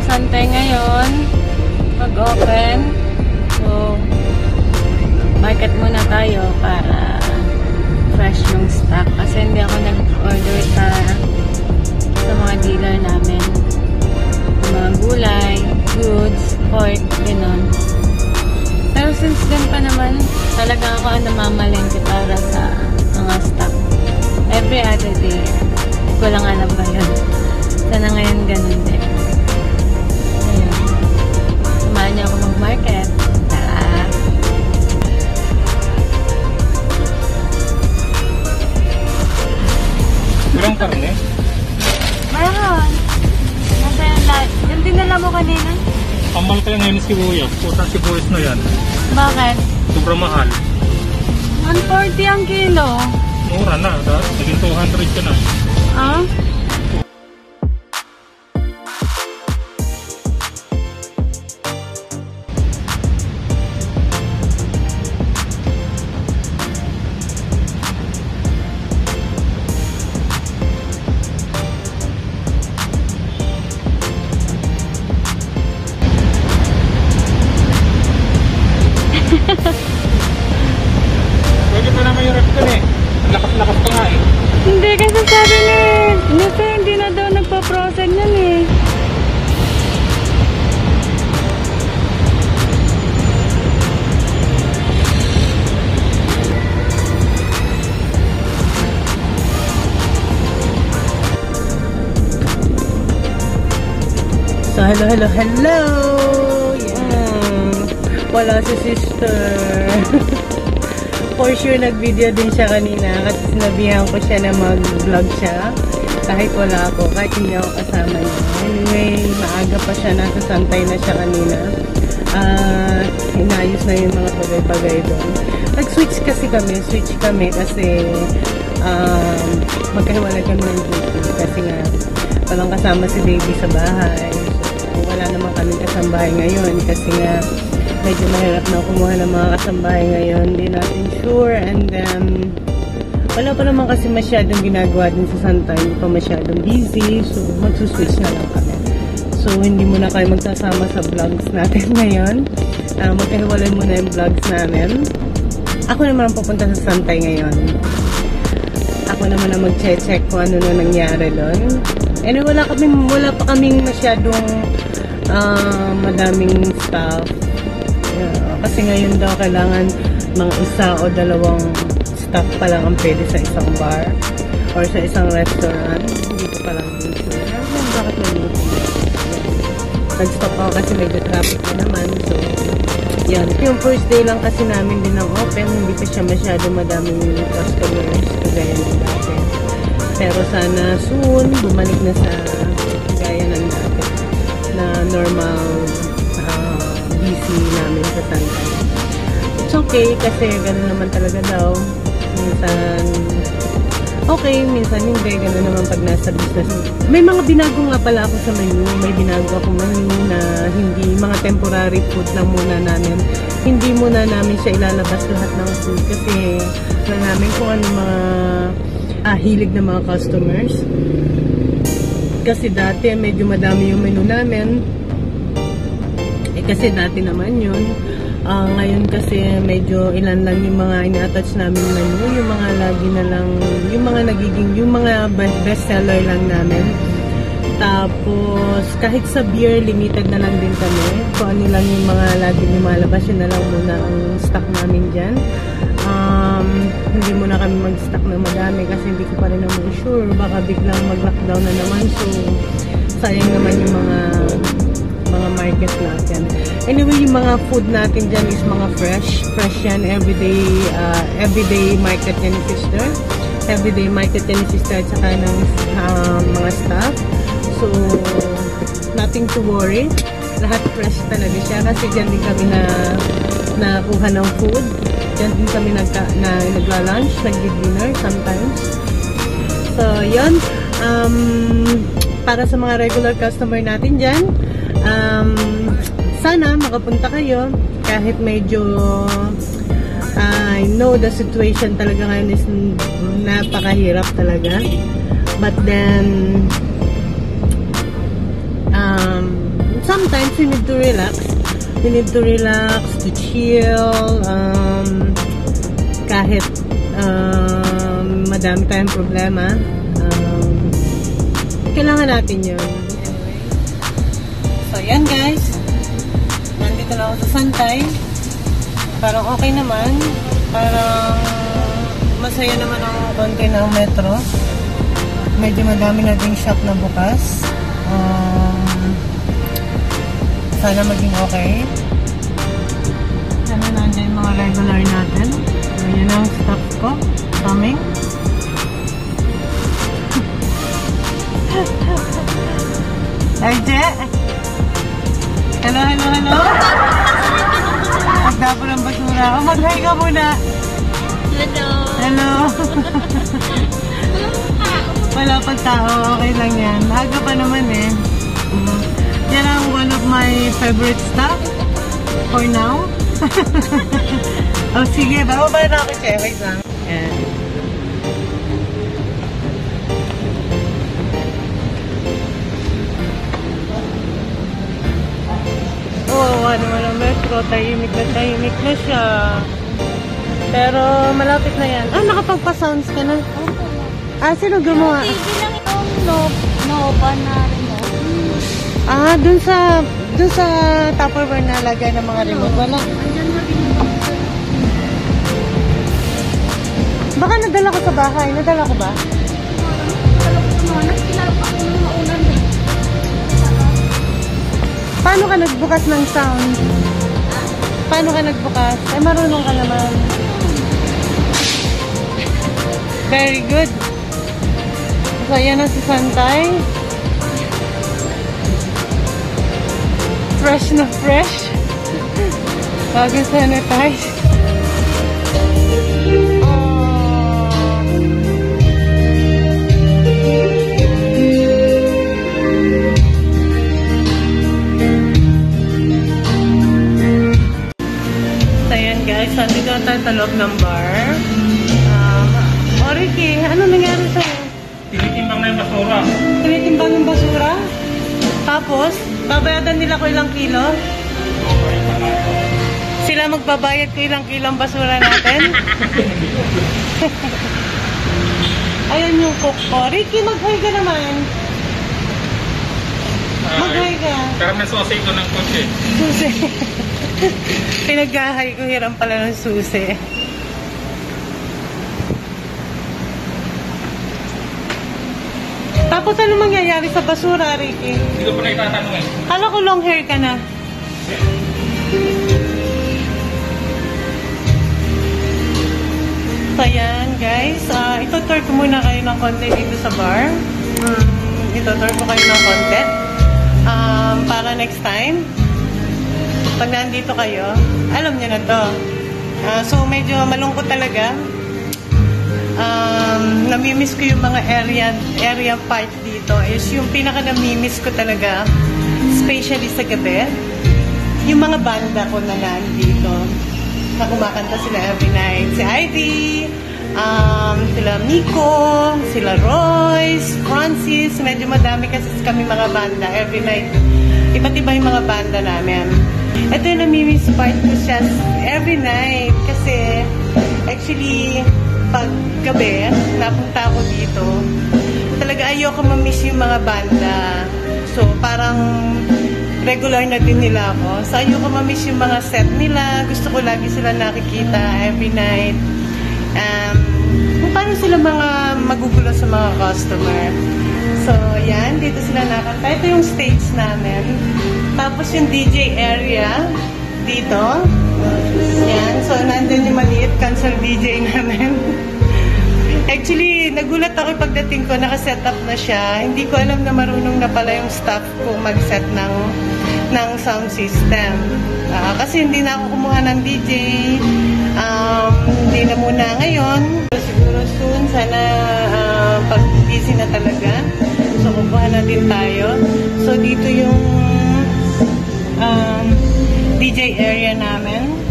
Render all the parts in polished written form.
Santay ngayon. Mag-open. So, market muna tayo para fresh yung stock. Kasi hindi ako nag-order sa mga dealer namin. Mga gulay, goods, pork, gano'n. Pero since din pa naman, talaga ako ang namamalengke para sa mga stock. Every other day. Ko lang alam ba yun. Sana ngayon ganun din. Ayan. Samahan niyo ako mag-market. Tara! Walang karne? Mayroon! Nasa yung lahat. Yung dinala mo kanina? Pamal kaya ngayon sibuyas. Pusang sibuyas na yan. Bakit? Sobrang mahal. 140 ang kilo. Mura na. Naging 200 ka na. Ah? Pwede pa naman yung rep dun eh. Ang lakas-lakas pa nga eh. Hindi kasi sabi nito hindi na daw nagpa-process yan eh. So, hello! Yeah. Wala si sister. For sure, nag-video din siya kanina kasi sinabihan ko siya na mag-vlog siya. Kahit wala ako, kahit hindi ako kasama niya. Anyway, maaga pa siya. Nasa Santay na siya kanina. Inayos na yung mga bagay-bagay doon. Nag-switch kami kasi magkahiwalay kami ng duty. Kasi nga, walang kasama si baby sa bahay. So, wala naman kami kasambahay ngayon kasi nga, medyo mahirap na kumuha ng mga kasambahay ngayon. Hindi natin sure. And then, wala pa naman kasi masyadong ginagawa din sa Santay. Hindi pa masyadong busy. So, magsuswitch na lang kami. So, hindi muna kayo magsasama sa vlogs natin ngayon. Magkahiwalay muna yung vlogs namin. Ako naman ang pupunta sa Santay ngayon. Ako naman ang mag-check kung ano na nangyari doon. And wala pa kaming masyadong madaming staff. Kasi ngayon daw kailangan mga isa o dalawang staff pa lang ang pwede sa isang bar or sa isang restaurant. Hindi ko pa lang sure. Bakit nag-stop ako kasi medyo traffic na naman. So, yan. Yung first day lang kasi namin din ang open. Hindi pa siya masyado madaming customers kagaya ng dati. Pero sana soon bumalik na sa kagaya ng dati na normal busy namin sa Santay. It's okay kasi gano'n naman talaga daw. Minsan okay, minsan hindi. Gano'n naman pag nasa business. May mga binago nga pala ako sa menu. May binago ako menu na hindi mga temporary food lang muna namin. Hindi muna namin siya ilalabas lahat ng food kasi alam namin kung ano mga hilig ng mga customers. Kasi dati medyo madami yung menu namin. Kasi dati naman yun. Ngayon kasi medyo ilan lang yung mga ina-attach namin menu. Yung mga lagi na lang, yung mga nagiging, yung mga bestseller lang namin. Tapos, kahit sa beer, limited na lang din kami. Kung ano lang yung mga lagi lumalabas, yun na lang muna ang stock namin dyan. Hindi muna kami mag-stock na madami kasi hindi ko pa rin naman sure. Baka biglang mag-lockdown na naman. So, sayang naman yung mga market natin. Anyway, yung mga food natin dyan is mga fresh yan, everyday market yan ni sister. Everyday market yan ni sister at saka ng mga staff. So, nothing to worry. Lahat fresh talaga siya kasi dyan din kami nakuha ng food. Dyan din kami nagla-lunch, nag-dinner sometimes. So, yun. Para sa mga regular customer natin dyan, sana makapunta kayo kahit medyo I know the situation talaga ngayon is napakahirap talaga, but then sometimes we need to relax. We need to relax, to chill, kahit madami tayong problema. Kailangan natin yun. Anyway. So, yan guys. Nandito na ako sa Santay. Parang okay naman. Parang masaya naman ang konti ng metro. Medyo madami na ding shop na bukas. Sana maging okay. Sana nandiyan yung mga regular natin. Ayan ang stock ko. Coming. RJ! Hello, hello, hello! Pagdapo ng basura. Oh, mag-hi ka muna! Hello! Hello! Wala pang tao. Okay lang yan. Aga pa naman eh. Yan ang one of my favorite stuff for now. Oh, sige. Bababa na ako siya. Wait lang. Yan. Oh, ano naman ang metro. Tahimik na siya. Pero malapit na yan. Ah, nakapagpa-sounds ka na? Ah, sino gumawa? TV lang yung Nova na remote. Ah, dun sa Tupperware na lagay ng mga remote. Wala. Andyan na rin yung Baka nadala ko sa bahay. Nadala ko ba? Paano ka nagbukas ng sound? Paano ka nagbukas? Eh, marunong ka naman. Very good. So, yan na si Santay. Fresh na fresh. Bago sanitize. So, yan guys. Nandito na tayo sa loob ng bar. Ricky, ano nangyari sa'yo? Tinitimbang na yung basura. Tinitimbang yung basura? Tapos, babayadan nila ko ilang kilo? Sila magbabayad ko ilang kilo ang basura natin? Ayan yung cook ko. Ricky, mag-hi ka naman. Mag-hi ka. Pero may susi ko ng kotse. Susi. Pinag-hi ko, hiram pala ng susi. Tapos ano mangyayari sa basura, Ricky? Hindi ko pa na itatanong eh. Kala ko long hair ka na. So yan guys, ito-tour ko muna kayo ng konti dito sa bar. Ito-tour ko kayo ng konti. Para next time, pag nandito kayo, alam niyo na to. So medyo malungkot talaga. Namimiss ko yung mga area part dito is yung pinaka namimiss ko talaga, especially sa gabi, yung mga banda ko na nandito na kumakanta sila every night. Si Ivy, sila Miko, sila Royce, Francis, medyo madami kasi kami mga banda every night. Iba't iba yung mga banda namin. Ito yung namimiss part ko siya every night kasi actually pag gabi, napunta ako dito, talaga ayoko ma-miss yung mga banda. So, parang regular na din nila ako. So, ayoko ma-miss yung mga set nila. Gusto ko lagi sila nakikita every night. Kung paano sila mga magugulo sa mga customer. So, yan. Dito sila nakanta. Ito yung stage namin. Tapos yung DJ area dito. Yan. So, nandun yung maliit cancel DJ namin. Actually, nagulat ako pagdating ko, nakaset up na siya. Hindi ko alam na marunong na pala yung staff ko mag-set ng sound system. Kasi hindi na ako kumuha ng DJ. Hindi na muna ngayon. Siguro soon, sana pag busy na talaga. So, kukuha na din tayo. So, dito yung DJ area namin.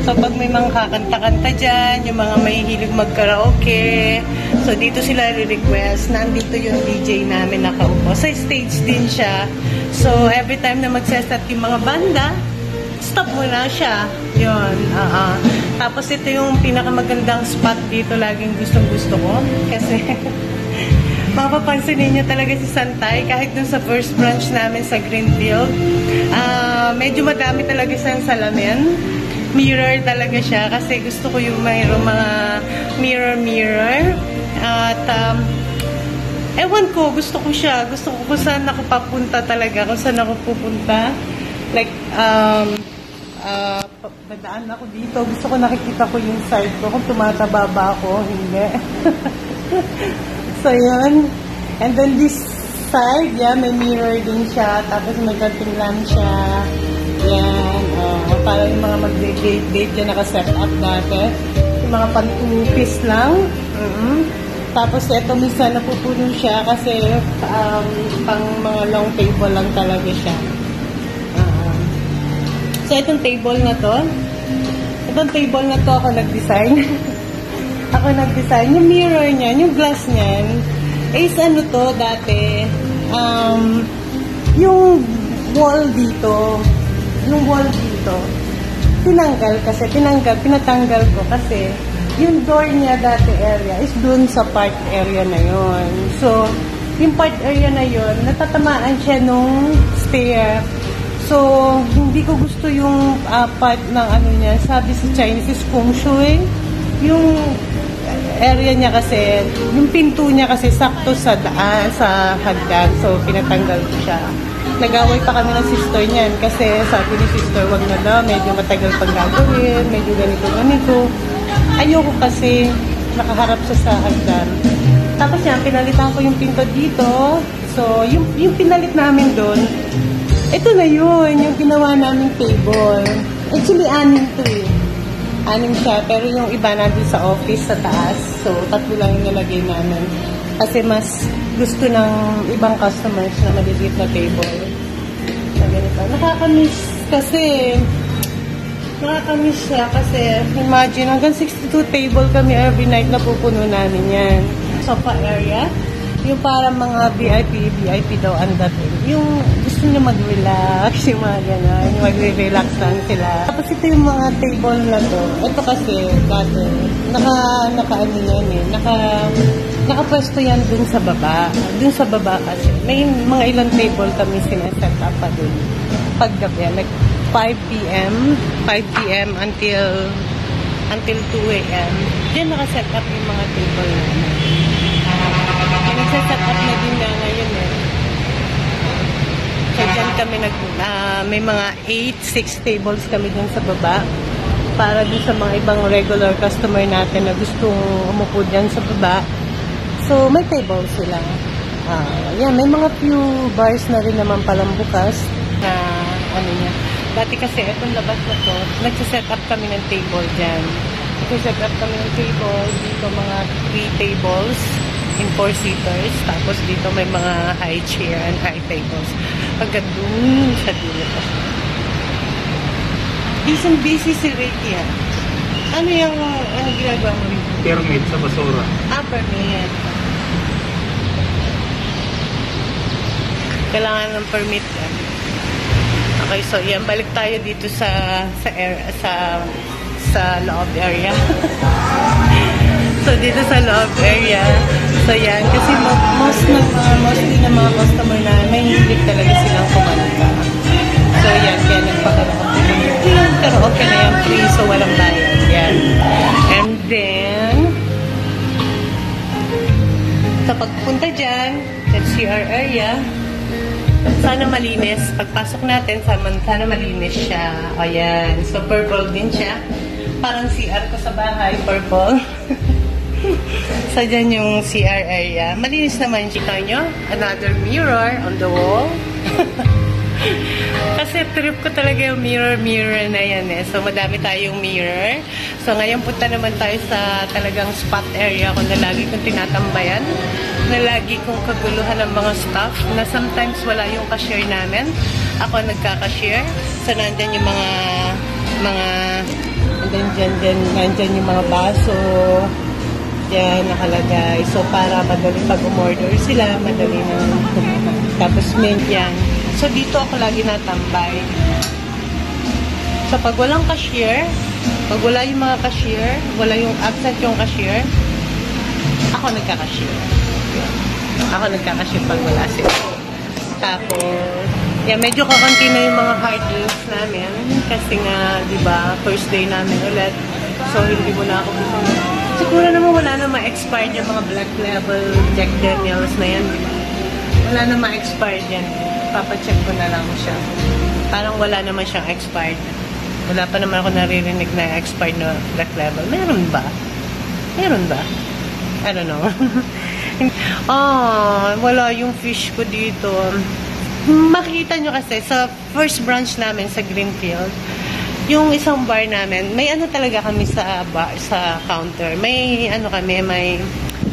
So, pag may mga kakanta-kanta dyan, yung mga mahihilig mag-karaoke, So, dito sila request. Nandito yung DJ namin nakaupo. Sa stage din siya. So, every time na magse-set yung mga banda, stop muna siya. Yun. Tapos, ito yung pinakamagandang spot dito. Laging gustong-gusto ko. Kasi, mapapansin ninyo talaga si Santay. Kahit dun sa first branch namin sa Greenfield, medyo madami talaga siyang salamin. Mirror talaga siya. Kasi gusto ko yung mayroong mga mirror. At, ewan ko, gusto ko siya. Gusto ko kung saan ako papunta talaga. Kung saan ako pupunta. Like, dadaan ako dito. Gusto ko nakikita ko yung side ko. Kung tumataba ba ako, hindi. So, yun. And then this side, yeah, may mirror din siya. Tapos may curtain lamp siya. Yan. Para yung mga mag-date dyan naka-set up dati. Yung mga pantupis lang. Tapos ito minsan napupuno siya kasi pang mga long table lang talaga siya. So itong table na to ako nag-design. Ako nag-design. Yung mirror niya, yung glass niyan, is ano to dati, yung wall dito, pinatanggal ko kasi yung door niya dati area is dun sa park area na yon. So, yung park area na yon, natatamaan siya nung stair. So, hindi ko gusto yung part ng ano niya. Sabi sa Chinese is feng shui. Yung area niya kasi, yung pinto niya kasi sakto sa daan, sa hagdan. So, pinatanggal ko siya. Nag-away pa kami ng sister niyan kasi sabi ni sister, wag na daw, medyo matagal pang gagawin, medyo ganito. Ayoko kasi nakaharap siya sa hagdan. Tapos yan, pinalitan ko yung pinto dito. So, yung pinalit namin doon, ito na yun, yung ginawa naming table. Actually, 6 to eh. 6 siya, pero yung iba nandun sa office sa taas. So, 3 lang yung nilagay namin. Kasi mas gusto ng ibang customers na maliliit na table. Na ganito. Nakakamiss siya kasi imagine, hanggang 62 table kami every night na pupuno namin yan. Sofa area, yung parang mga VIP daw ang dating. Yung gusto nyo mag-relax, yung mga gano'n, yung mag-relax lang sila. Tapos ito yung mga table na to. Ito kasi, dati, naka-ano yan eh, nakapwesto yan dun sa baba. Dun sa baba kasi, may mga ilang table kami sineset up pa dun. Paggabi, like 5 p.m. until 2 a.m. Diyan nakaset up yung mga table namin. Nagsaset up na din na ngayon eh. So dyan kami may mga 6 tables kami dyan sa baba. Para din sa mga ibang regular customer natin na gustong umupo dyan sa baba. So may table sila. Yan, may mga few bars na rin naman palang bukas na ano niya. Dati kasi itong labas na to, nagsiset up kami ng table dyan. Nagsiset up kami ng table, dito mga 3 tables in 4-seaters. Tapos dito may mga high chair and high tables. Pagka dun sa dulo pa. Busy si Ricky ha. Ano yung ginagawa mo rin? Permit sa basura. Permit. Kailangan ng permit yan. Okay, so yan, balik tayo dito sa loob area. So dito sa loob area, so yan, kasi mostly ng mga customer na mahilig talaga silang kumanta. So yan, kaya nagpakaraoke kami. Karaoke na yan, free, so walang bayad. Yan. And then, sa pagpunta dyan, sa CR area, sana malinis. Pagpasok natin, sana malinis siya. Ayan. So, purple din siya. Parang CR ko sa bahay, purple. So, dyan yung CR area. Malinis naman. Kita nyo? Another mirror on the wall. Kasi trip ko talaga yung mirror na yan eh. So, madami tayong mirror. So, ngayon punta naman tayo sa talagang spot area ko na lagi kong tinatambayan. Na lagi kong kaguluhan ng mga staff na sometimes wala yung cashier namin. Ako nagka-cashier. So, nandyan yung nandyan yung mga baso. Yan, nakalagay. So, para madali pag umorder sila, madali na. Tapos, mint yan. So, dito ako lagi natambay. So, pag walang cashier, pag wala yung mga cashier, wala yung absent yung cashier, ako nagka-cashier. Ako nagka-cashier pag wala sila. Tapos, yan, medyo kakunti na yung mga hard drinks namin. Kasi nga, di ba, first day namin ulit. So, hindi mo na ako bumili. Siguro naman wala na ma-expired yung mga Black Label Jack Daniels na yan, di ba? Wala na ma-expired yan. Papacheck ko na lang siya. Parang wala naman siyang expired. Wala pa naman ako naririnig na expired na Black Label. Meron ba? Meron ba? I don't know. Wala yung fish ko dito. Makikita nyo kasi sa first branch namin sa Greenfield, yung isang bar namin, may ano talaga kami sa bar, sa counter. May ano kami, may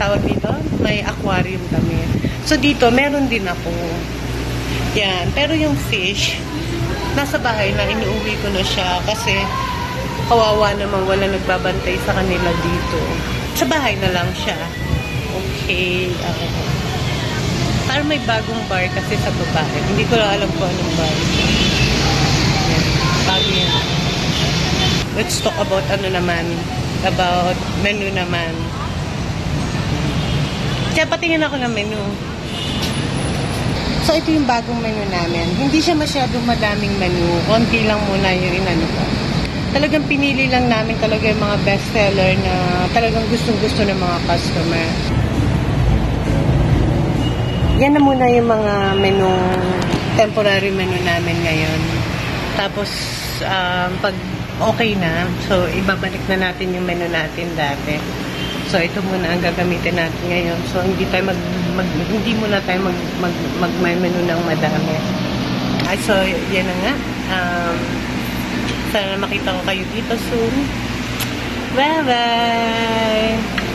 tawag dito, may aquarium kami. So dito, meron din ako. Yan. Pero yung fish, nasa bahay na, inuuwi ko na siya kasi kawawa naman, wala nagbabantay sa kanila dito. Sa bahay na lang siya. Okay. Parang may bagong bar kasi sa babae. Hindi ko lang alam kung anong bar. Yan. Bago yan. Let's talk about ano naman. About menu naman. Kaya patingin ako ng menu. So, ito yung bagong menu namin. Hindi siya masyadong madaming menu. Konti lang muna yung inano ko. Talagang pinili lang namin talaga yung mga bestseller na talagang gustong-gusto ng mga customer. Yan na muna yung mga menu, temporary menu namin ngayon. Tapos, pag okay na, so ibabalik na natin yung menu natin dati. So, ito muna ang gagamitin natin ngayon. So, hindi muna tayo mag-menu ng madami. So, yan na nga. Sana makita ko kayo dito soon. Bye-bye!